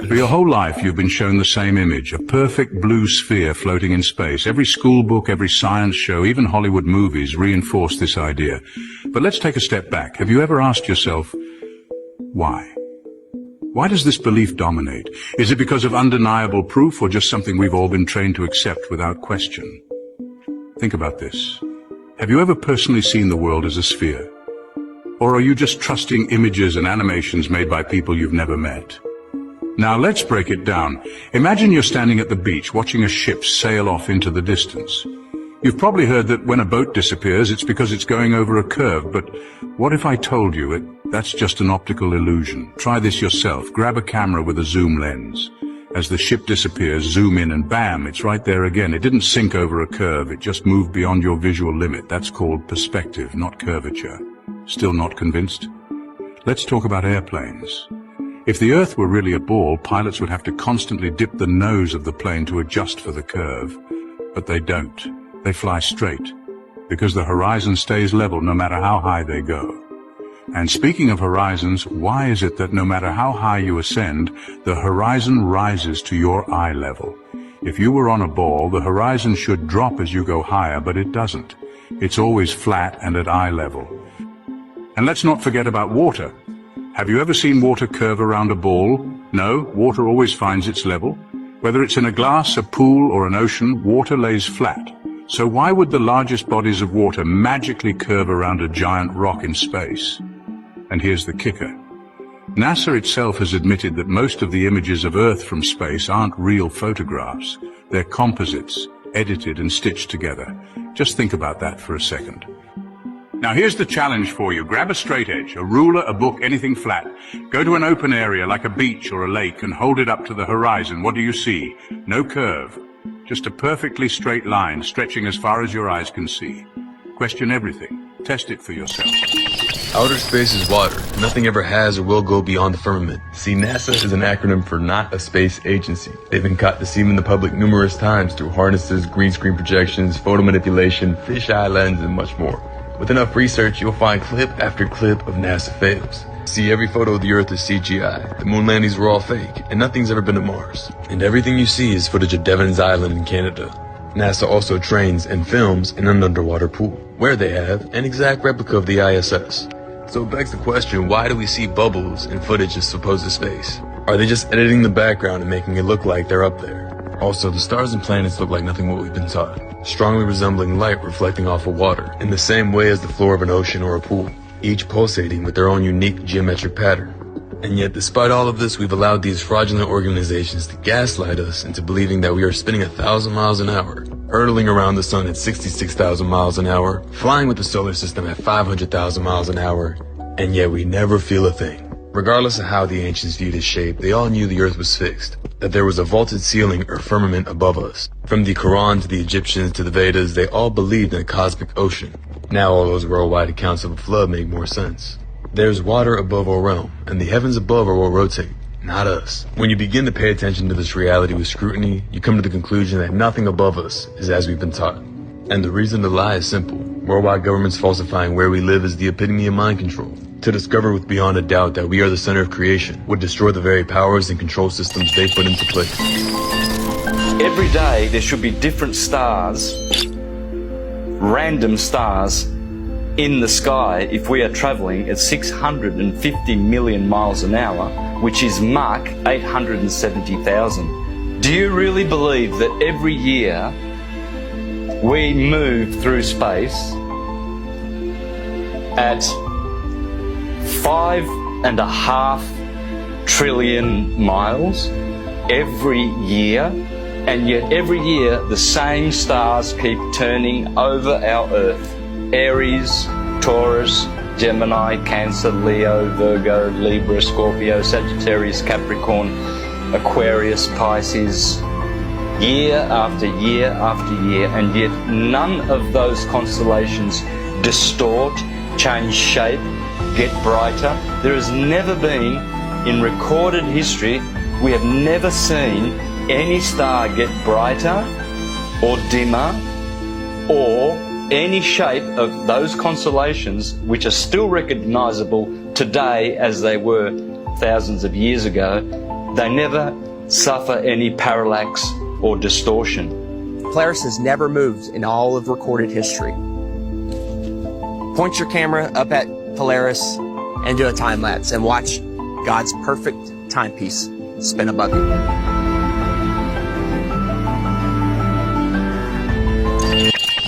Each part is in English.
For your whole life, you've been shown the same image, a perfect blue sphere floating in space. Every school book, every science show, even Hollywood movies reinforce this idea. But let's take a step back. Have you ever asked yourself, why? Why does this belief dominate? Is it because of undeniable proof or just something we've all been trained to accept without question? Think about this. Have you ever personally seen the world as a sphere? Or are you just trusting images and animations made by people you've never met? Now let's break it down. Imagine you're standing at the beach watching a ship sail off into the distance. You've probably heard that when a boat disappears, it's because it's going over a curve, but what if I told you that's just an optical illusion? Try this yourself. Grab a camera with a zoom lens. As the ship disappears, zoom in and bam, it's right there again. It didn't sink over a curve, it just moved beyond your visual limit. That's called perspective, not curvature. Still not convinced? Let's talk about airplanes. If the Earth were really a ball, pilots would have to constantly dip the nose of the plane to adjust for the curve. But they don't. They fly straight, because the horizon stays level no matter how high they go. And speaking of horizons, why is it that no matter how high you ascend, the horizon rises to your eye level? If you were on a ball, the horizon should drop as you go higher, but it doesn't. It's always flat and at eye level. And let's not forget about water. Have you ever seen water curve around a ball? No, water always finds its level. Whether it's in a glass, a pool, or an ocean, water lays flat. So why would the largest bodies of water magically curve around a giant rock in space? And here's the kicker. NASA itself has admitted that most of the images of Earth from space aren't real photographs. They're composites, edited and stitched together. Just think about that for a second. Now here's the challenge for you. Grab a straight edge, a ruler, a book, anything flat. Go to an open area like a beach or a lake and hold it up to the horizon. What do you see? No curve. Just a perfectly straight line stretching as far as your eyes can see. Question everything. Test it for yourself. Outer space is water. Nothing ever has or will go beyond the firmament. See, NASA is an acronym for not a space agency. They've been caught deceiving the public numerous times through harnesses, green screen projections, photo manipulation, fisheye lens, and much more. With enough research, you'll find clip after clip of NASA fails. See, every photo of the Earth is CGI. The moon landings were all fake, and nothing's ever been to Mars. And everything you see is footage of Devon's Island in Canada. NASA also trains and films in an underwater pool, where they have an exact replica of the ISS. So it begs the question, why do we see bubbles in footage of supposed space? Are they just editing the background and making it look like they're up there? Also, the stars and planets look like nothing what we've been taught, strongly resembling light reflecting off of water, in the same way as the floor of an ocean or a pool, each pulsating with their own unique geometric pattern. And yet, despite all of this, we've allowed these fraudulent organizations to gaslight us into believing that we are spinning 1,000 miles an hour, hurtling around the sun at 66,000 miles an hour, flying with the solar system at 500,000 miles an hour, and yet we never feel a thing. Regardless of how the ancients viewed its shape, they all knew the Earth was fixed, that there was a vaulted ceiling or firmament above us. From the Quran to the Egyptians to the Vedas, they all believed in a cosmic ocean. Now all those worldwide accounts of a flood make more sense. There's water above our realm, and the heavens above are what rotate, not us. When you begin to pay attention to this reality with scrutiny, you come to the conclusion that nothing above us is as we've been taught. And the reason to lie is simple. Worldwide governments falsifying where we live is the epitome of mind control. To discover with beyond a doubt that we are the center of creation would destroy the very powers and control systems they put into place. Every day there should be different stars, random stars, in the sky if we are travelling at 650 million miles an hour, which is Mach 870,000. Do you really believe that every year we move through space at 5.5 trillion miles every year, and yet every year the same stars keep turning over our Earth? Aries, Taurus, Gemini, Cancer, Leo, Virgo, Libra, Scorpio, Sagittarius, Capricorn, Aquarius, Pisces, year after year after year, and yet none of those constellations distort, change shape, get brighter. There has never been, in recorded history, we have never seen any star get brighter or dimmer or any shape of those constellations which are still recognizable today as they were thousands of years ago, they never suffer any parallax or distortion. Polaris has never moved in all of recorded history. Point your camera up at Polaris and do a time lapse and watch God's perfect timepiece spin above you.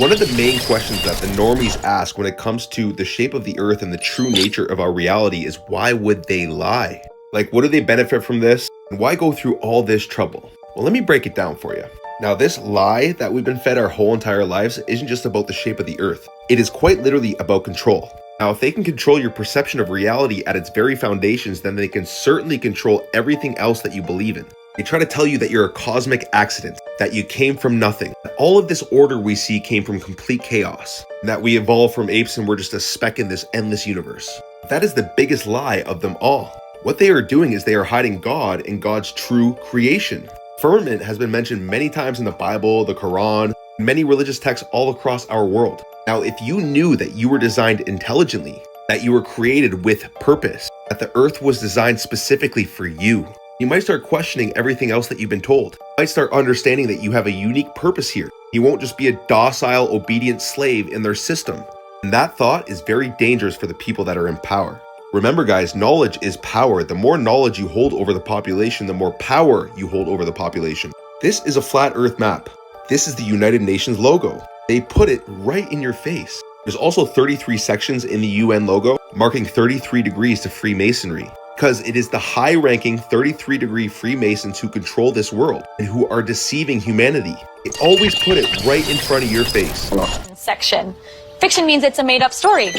One of the main questions that the normies ask when it comes to the shape of the earth and the true nature of our reality is, why would they lie? Like, what do they benefit from this? And why go through all this trouble? Well, let me break it down for you. Now, this lie that we've been fed our whole entire lives isn't just about the shape of the earth. It is quite literally about control. Now, if they can control your perception of reality at its very foundations, then they can certainly control everything else that you believe in. They try to tell you that you're a cosmic accident, that you came from nothing, that all of this order we see came from complete chaos, and that we evolved from apes and we're just a speck in this endless universe. That is the biggest lie of them all. What they are doing is they are hiding God in God's true creation. Firmament has been mentioned many times in the Bible, the Quran, many religious texts all across our world. Now, if you knew that you were designed intelligently, that you were created with purpose, that the earth was designed specifically for you, you might start questioning everything else that you've been told. You might start understanding that you have a unique purpose here. You won't just be a docile, obedient slave in their system. And that thought is very dangerous for the people that are in power. Remember, guys, knowledge is power. The more knowledge you hold over the population, the more power you hold over the population. This is a flat earth map. This is the United Nations logo. They put it right in your face. There's also 33 sections in the UN logo, marking 33 degrees to Freemasonry, because it is the high-ranking 33-degree Freemasons who control this world and who are deceiving humanity. They always put it right in front of your face. Section. Fiction means it's a made-up story.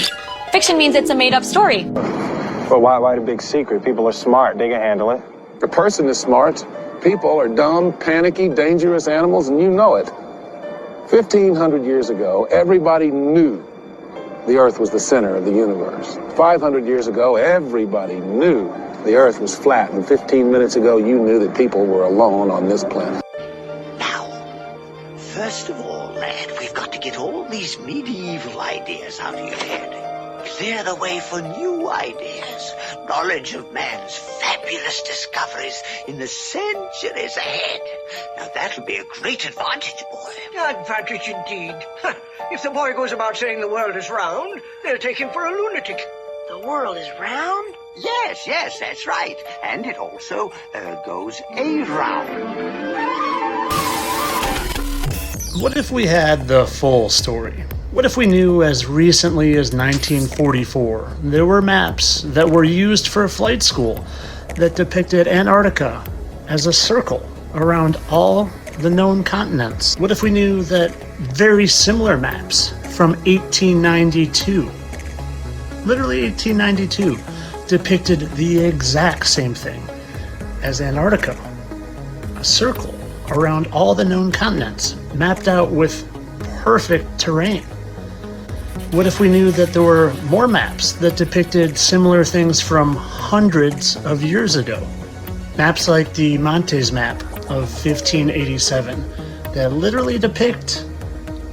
Fiction means it's a made-up story. Well, why the big secret? People are smart. They can handle it. The person is smart. People are dumb, panicky, dangerous animals, and you know it. 1,500 years ago, everybody knew the Earth was the center of the universe. 500 years ago, everybody knew the Earth was flat. And 15 minutes ago, you knew that people were alone on this planet. Now, first of all, lad, we've got to get all these medieval ideas out of your head. Clear the way for new ideas. Knowledge of man's fabulous discoveries in the centuries ahead. Now, that'll be a great advantage, boy. Advantage indeed. If the boy goes about saying the world is round, they'll take him for a lunatic. The world is round? Yes, that's right. And it also goes around. What if we had the full story? What if we knew as recently as 1944 there were maps that were used for flight school that depicted Antarctica as a circle around all the known continents? What if we knew that very similar maps from 1892, literally 1892, depicted the exact same thing as Antarctica, a circle around all the known continents, mapped out with perfect terrain? What if we knew that there were more maps that depicted similar things from hundreds of years ago? Maps like the Montes map of 1587 that literally depict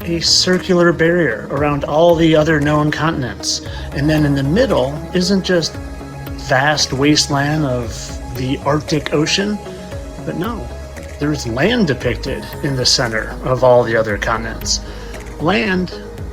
a circular barrier around all the other known continents. And then in the middle isn't just vast wasteland of the Arctic Ocean, but no, there's land depicted in the center of all the other continents. Land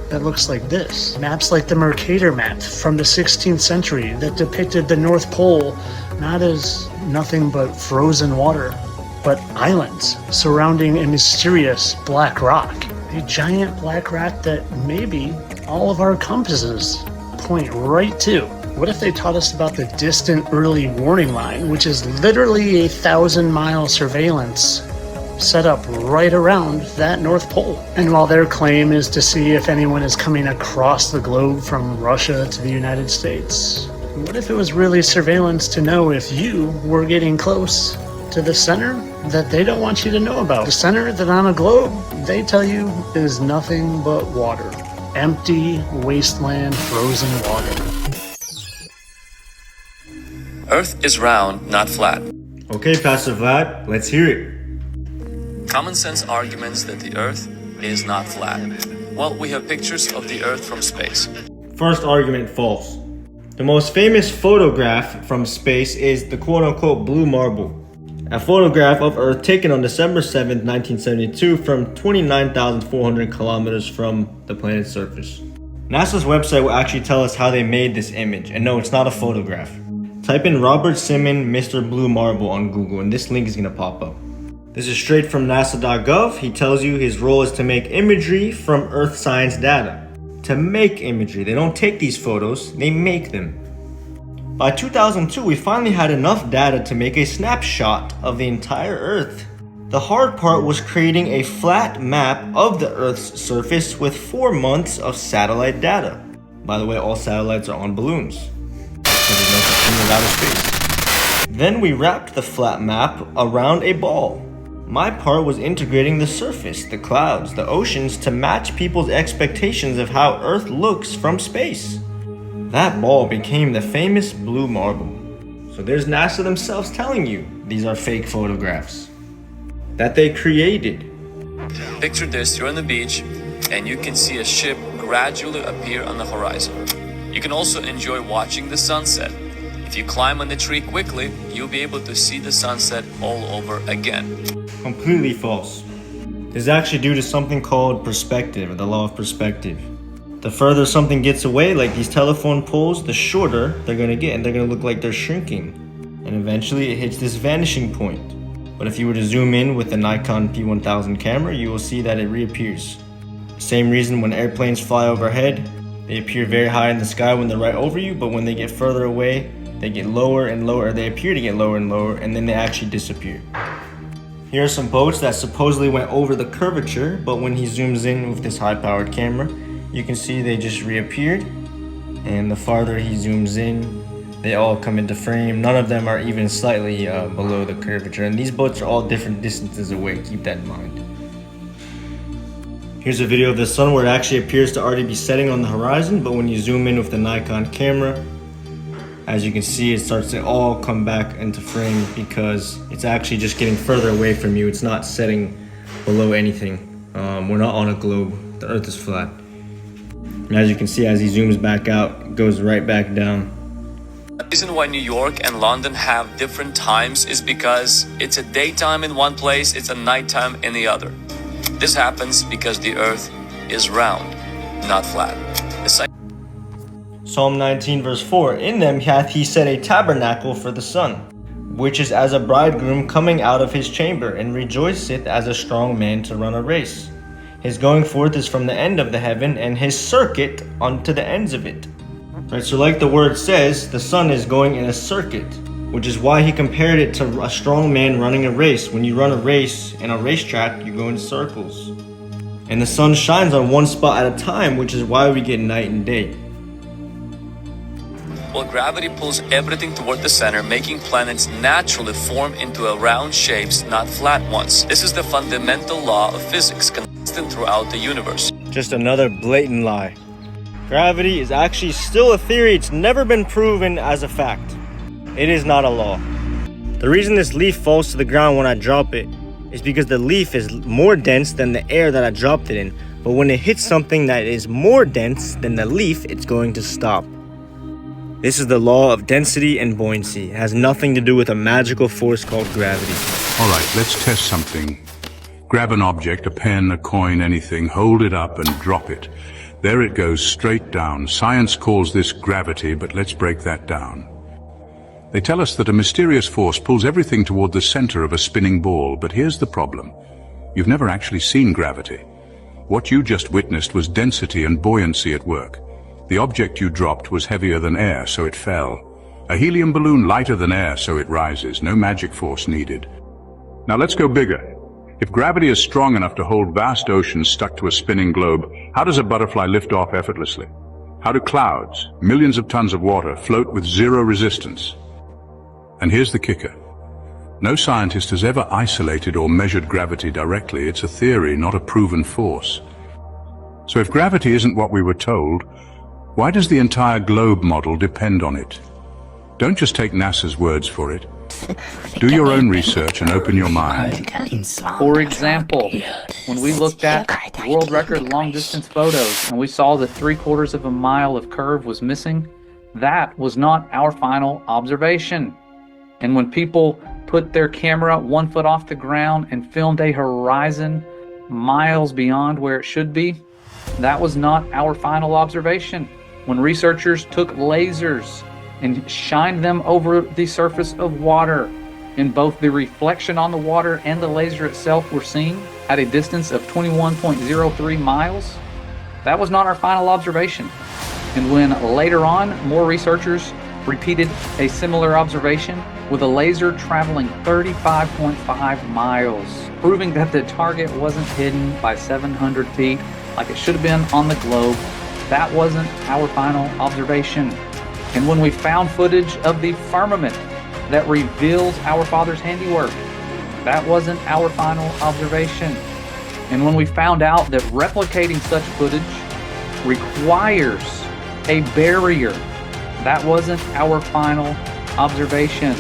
that looks like this. Maps like the Mercator map from the 16th century that depicted the North Pole not as nothing but frozen water, but islands surrounding a mysterious black rock. A giant black rock that maybe all of our compasses point right to. What if they taught us about the distant early warning line, which is literally 1,000-mile surveillance set up right around that North Pole? And while their claim is to see if anyone is coming across the globe from Russia to the United States, what if it was really surveillance to know if you were getting close to the center that they don't want you to know about? The center that on a globe they tell you is nothing but water. Empty wasteland, frozen water. Earth is round, not flat. Okay, Pastor Vlad, let's hear it. Common sense arguments that the Earth is not flat. Well, we have pictures of the Earth from space. First argument, false. The most famous photograph from space is the quote-unquote blue marble. A photograph of Earth taken on December 7th, 1972 from 29,400 kilometers from the planet's surface. NASA's website will actually tell us how they made this image, and no, it's not a photograph. Type in Robert Simon Mr. Blue Marble on Google and this link is going to pop up. This is straight from nasa.gov. He tells you his role is to make imagery from Earth science data. To make imagery. They don't take these photos, they make them. By 2002, we finally had enough data to make a snapshot of the entire Earth. The hard part was creating a flat map of the Earth's surface with 4 months of satellite data. By the way, all satellites are on balloons, so there's no such thing as outer space. Then we wrapped the flat map around a ball. My part was integrating the surface, the clouds, the oceans to match people's expectations of how Earth looks from space. That ball became the famous blue marble. So there's NASA themselves telling you these are fake photographs that they created. Picture this, you're on the beach and you can see a ship gradually appear on the horizon. You can also enjoy watching the sunset. If you climb on the tree quickly, you'll be able to see the sunset all over again. Completely false. This is actually due to something called perspective, or the law of perspective. The further something gets away, like these telephone poles, the shorter they're gonna get, and they're gonna look like they're shrinking. And eventually it hits this vanishing point. But if you were to zoom in with the Nikon P1000 camera, you will see that it reappears. Same reason when airplanes fly overhead, they appear very high in the sky when they're right over you, but when they get further away, they get lower and lower, or they appear to get lower and lower, and then they actually disappear. Here are some boats that supposedly went over the curvature, but when he zooms in with this high-powered camera, you can see they just reappeared, and the farther he zooms in, they all come into frame. None of them are even slightly below the curvature, and these boats are all different distances away. Keep that in mind. Here's a video of the sun where it actually appears to already be setting on the horizon, but when you zoom in with the Nikon camera, as you can see, it starts to all come back into frame because it's actually just getting further away from you. It's not setting below anything. We're not on a globe. The Earth is flat. And as you can see, as he zooms back out, it goes right back down. The reason why New York and London have different times is because it's a daytime in one place, it's a nighttime in the other. This happens because the Earth is round, not flat. Psalm 19 verse 4, in them hath he set a tabernacle for the sun, which is as a bridegroom coming out of his chamber, and rejoiceth as a strong man to run a race. His going forth is from the end of the heaven, and his circuit unto the ends of it. Right, so like the word says, the sun is going in a circuit, which is why he compared it to a strong man running a race. When you run a race in a racetrack, you go in circles. And the sun shines on one spot at a time, which is why we get night and day. Well, gravity pulls everything toward the center, making planets naturally form into round shapes, not flat ones. This is the fundamental law of physics, consistent throughout the universe. Just another blatant lie. Gravity is actually still a theory. It's never been proven as a fact. It is not a law. The reason this leaf falls to the ground when I drop it is because the leaf is more dense than the air that I dropped it in. But when it hits something that is more dense than the leaf, it's going to stop. This is the law of density and buoyancy. It has nothing to do with a magical force called gravity. All right, let's test something. Grab an object, a pen, a coin, anything, hold it up and drop it. There it goes, straight down. Science calls this gravity, but let's break that down. They tell us that a mysterious force pulls everything toward the center of a spinning ball, but here's the problem. You've never actually seen gravity. What you just witnessed was density and buoyancy at work. The object you dropped was heavier than air, so it fell. A helium balloon lighter than air, so it rises. No magic force needed. Now let's go bigger. If gravity is strong enough to hold vast oceans stuck to a spinning globe, how does a butterfly lift off effortlessly? How do clouds, millions of tons of water, float with zero resistance? And here's the kicker. No scientist has ever isolated or measured gravity directly. It's a theory, not a proven force. So if gravity isn't what we were told, why does the entire globe model depend on it? Don't just take NASA's words for it. Do your own research and open your mind. For example, when we looked at world record long distance photos and we saw that 3/4 of a mile of curve was missing, That was not our final observation. And when people put their camera 1 foot off the ground and filmed a horizon miles beyond where it should be, that was not our final observation. When researchers took lasers and shined them over the surface of water, and both the reflection on the water and the laser itself were seen at a distance of 21.03 miles, that was not our final observation. And when later on more researchers repeated a similar observation with a laser traveling 35.5 miles, proving that the target wasn't hidden by 700 feet like it should have been on the globe, that wasn't our final observation. And when we found footage of the firmament that reveals our Father's handiwork, that wasn't our final observation. And when we found out that replicating such footage requires a barrier, that wasn't our final observation.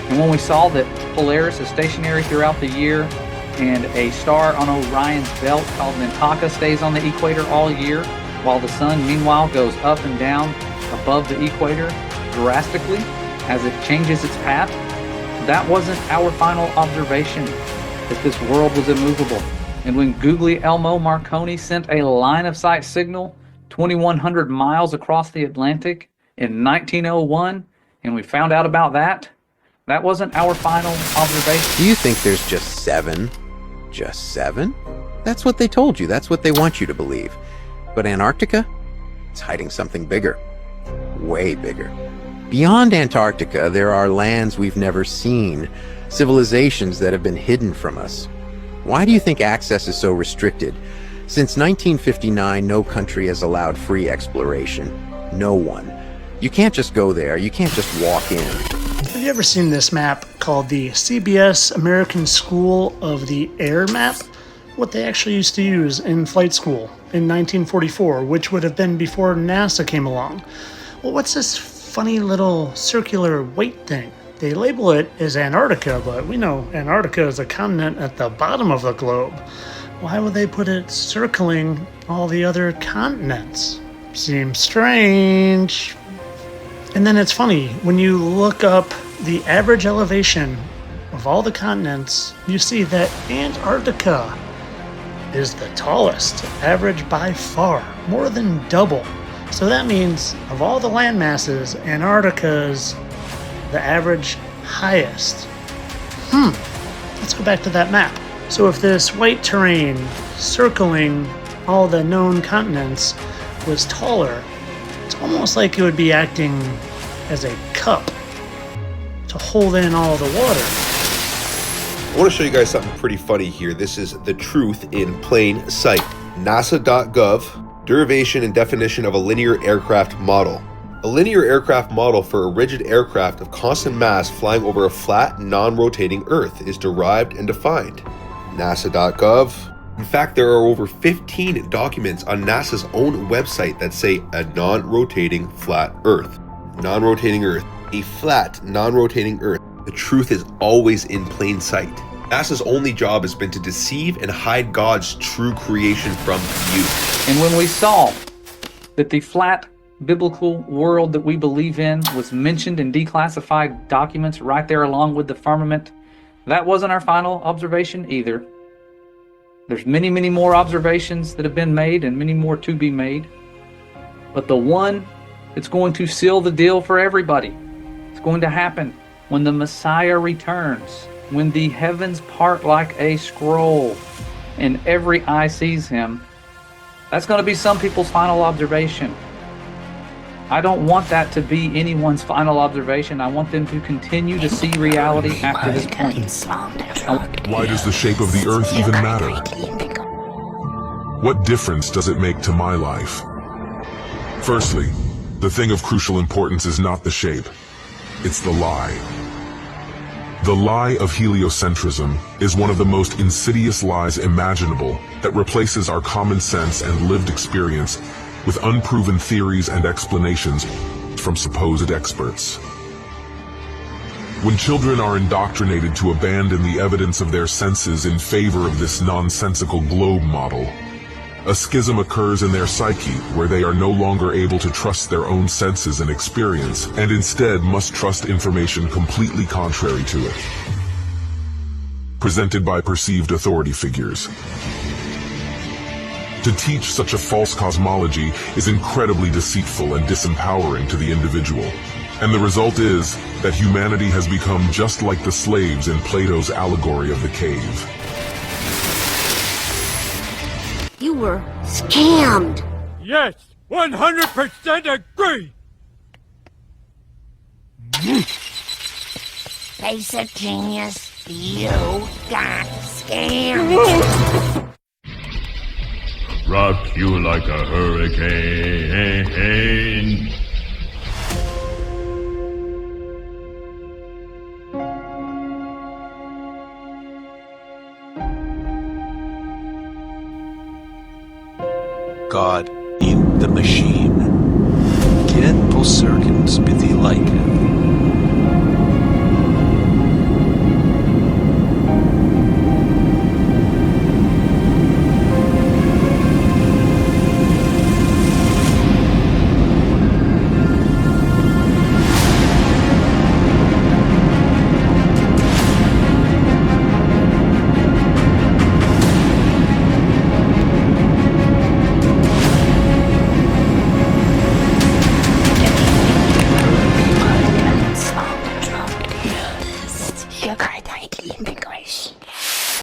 And when we saw that Polaris is stationary throughout the year and a star on Orion's belt called Mintaka stays on the equator all year, while the sun meanwhile goes up and down above the equator drastically as it changes its path, that wasn't our final observation, that this world was immovable. And when Guglielmo Marconi sent a line-of-sight signal 2,100 miles across the Atlantic in 1901, and we found out about that, that wasn't our final observation. Do you think there's just 7? Just 7? That's what they told you. That's what they want you to believe. But Antarctica? It's hiding something bigger. Way bigger. Beyond Antarctica, there are lands we've never seen, civilizations that have been hidden from us. Why do you think access is so restricted? Since 1959, no country has allowed free exploration. No one. You can't just go there. You can't just walk in. Have you ever seen this map called the CBS American School of the Air map? What they actually used to use in flight school in 1944, which would have been before NASA came along. Well, what's this funny little circular weight thing? They label it as Antarctica, but we know Antarctica is a continent at the bottom of the globe. Why would they put it circling all the other continents? Seems strange. And then it's funny, when you look up the average elevation of all the continents, you see that Antarctica is the tallest, average by far, more than double. So that means of all the land masses, Antarctica's the average highest. Let's go back to that map. So if this white terrain circling all the known continents was taller, it's almost like it would be acting as a cup to hold in all the water. I want to show you guys something pretty funny here. This is the truth in plain sight. NASA.gov, derivation and definition of a linear aircraft model. A linear aircraft model for a rigid aircraft of constant mass flying over a flat, non-rotating Earth is derived and defined. NASA.gov. In fact, there are over 15 documents on NASA's own website that say a non-rotating flat Earth. Non-rotating Earth. A flat, non-rotating Earth. The truth is always in plain sight. NASA's only job has been to deceive and hide God's true creation from you. And when we saw that the flat biblical world that we believe in was mentioned in declassified documents right there along with the firmament, that wasn't our final observation either. There's many, many more observations that have been made and many more to be made. But the one that's going to seal the deal for everybody, it's going to happen when the Messiah returns, when the heavens part like a scroll and every eye sees him. That's going to be some people's final observation. I don't want that to be anyone's final observation. I want them to continue to see reality after this point. Why does the shape of the earth even matter? What difference does it make to my life? Firstly, the thing of crucial importance is not the shape, it's the lie. The lie of heliocentrism is one of the most insidious lies imaginable that replaces our common sense and lived experience with unproven theories and explanations from supposed experts. When children are indoctrinated to abandon the evidence of their senses in favor of this nonsensical globe model, A schism occurs in their psyche where they are no longer able to trust their own senses and experience, and instead must trust information completely contrary to it, presented by perceived authority figures. To teach such a false cosmology is incredibly deceitful and disempowering to the individual. And the result is that humanity has become just like the slaves in Plato's allegory of the cave. You were scammed. Yes, 100% agree. Face it, genius. You got scammed. Rock you like a hurricane. God in the machine. Get på cirkelns betyr like.